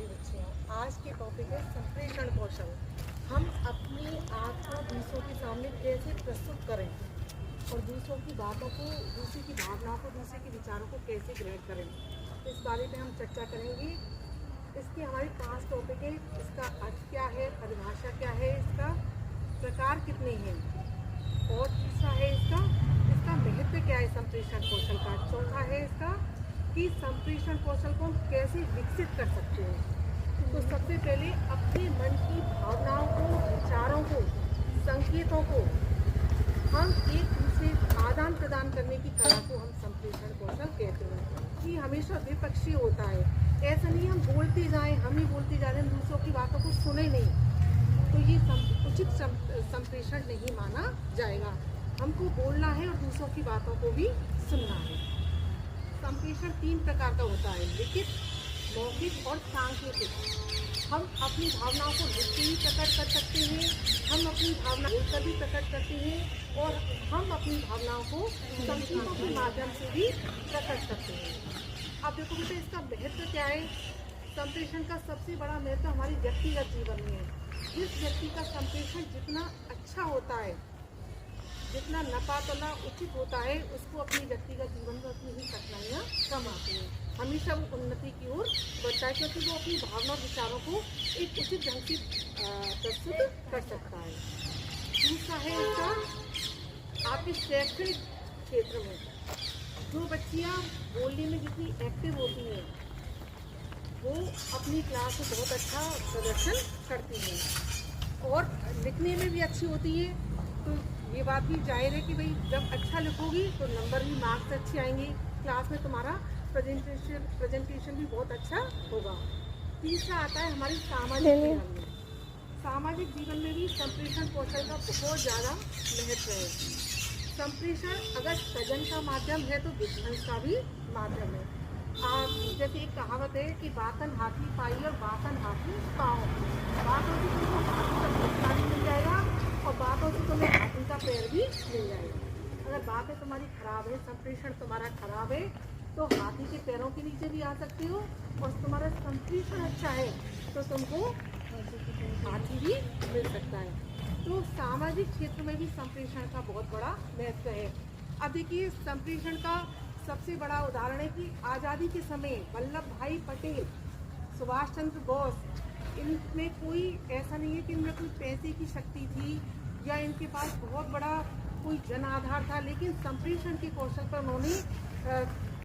प्यारी बच्चियों, आज के टॉपिक है संप्रेषण कौशल। हम अपनी आँख को दूसरों के सामने कैसे प्रस्तुत करें और दूसरों की बातों को, दूसरे की भावनाओं को, दूसरे के विचारों को कैसे ग्रहण करें, इस बारे में हम चर्चा करेंगे। इसके हमारे 5 टॉपिक है। इसका अर्थ क्या है, परिभाषा क्या है, इसका प्रकार कितने हैं, और तीसरा है इसका महत्व क्या है संप्रेषण कौशल का। चौथा है इसका कि संप्रेषण कौशल को हम कैसे विकसित कर सकते हैं। तो सबसे पहले अपने मन की भावनाओं को, विचारों को, संकेतों को हम एक दूसरे आदान प्रदान करने की कला को हम संप्रेषण कौशल कहते हैं। ये हमेशा द्विपक्षीय होता है। ऐसा नहीं हम बोलते जाएं, हम ही बोलते जा रहे हैं, दूसरों की बातों को सुने नहीं, तो ये उचित संप्रेषण नहीं माना जाएगा। हमको बोलना है और दूसरों की बातों को भी सुनना है। संप्रेषण 3 प्रकार का होता है, लिखित, मौखिक और सांकेतिक। हम अपनी भावनाओं को लिख के भी प्रकट कर सकते हैं, हम अपनी भावना बोलकर भी प्रकट करते हैं, और हम अपनी भावनाओं को संकेतों के माध्यम से भी प्रकट करते हैं। अब देखो बेटा, इसका महत्व क्या है। संप्रेषण का सबसे बड़ा महत्व हमारी व्यक्तिगत जीवन में है। जिस व्यक्ति का संप्रेषण जितना अच्छा होता है, जितना नपातला उचित होता है, उसको अपनी व्यक्तिगत जीवन में अपनी ही कठिनाइयाँ कम आती हैं। हमेशा वो उन्नति की ओर बढ़ता है, क्योंकि वो अपनी भावना विचारों को एक उचित ढंग से प्रस्तुत कर सकता है। दूसरा है इसका आपके शैक्षणिक क्षेत्र में जो बच्चियाँ बोलने में जितनी एक्टिव होती हैं, वो अपनी क्लास में बहुत अच्छा प्रदर्शन करती हैं और लिखने में भी अच्छी होती है। तो ये बात भी जाहिर है कि भाई जब अच्छा लिखोगी तो नंबर भी, मार्क्स अच्छे आएंगे, क्लास में तुम्हारा प्रेजेंटेशन भी बहुत अच्छा होगा। तीसरा आता है हमारी सामाजिक जीवन में। सामाजिक जीवन में भी संप्रेषण कौशल का बहुत ज़्यादा महत्व है। संप्रेषण अगर सृजन का माध्यम है तो विध्वंस का भी माध्यम है। जैसे एक कहावत है कि बातन हाथी पाई और बातन हाथी पाओ। बातों से तुमको हाथी का पुरस्कार भी मिल जाएगा और बातों से तुम्हें हाथी का पैर भी मिल जाएगा। अगर बातें तुम्हारी खराब है, संप्रेषण तुम्हारा खराब है, तो हाथी के पैरों के नीचे भी आ सकते हो, और तुम्हारा संप्रेषण अच्छा है तो तुमको हाथी भी मिल सकता है। तो सामाजिक क्षेत्र में भी संप्रेषण का बहुत बड़ा महत्व है। अब देखिए, संप्रेषण का सबसे बड़ा उदाहरण है कि आज़ादी के समय वल्लभ भाई पटेल, सुभाष चंद्र बोस, इनमें कोई ऐसा नहीं है कि इनमें कोई पैसे की शक्ति थी या इनके पास बहुत बड़ा कोई जन आधार था, लेकिन संप्रेषण के कौशल पर उन्होंने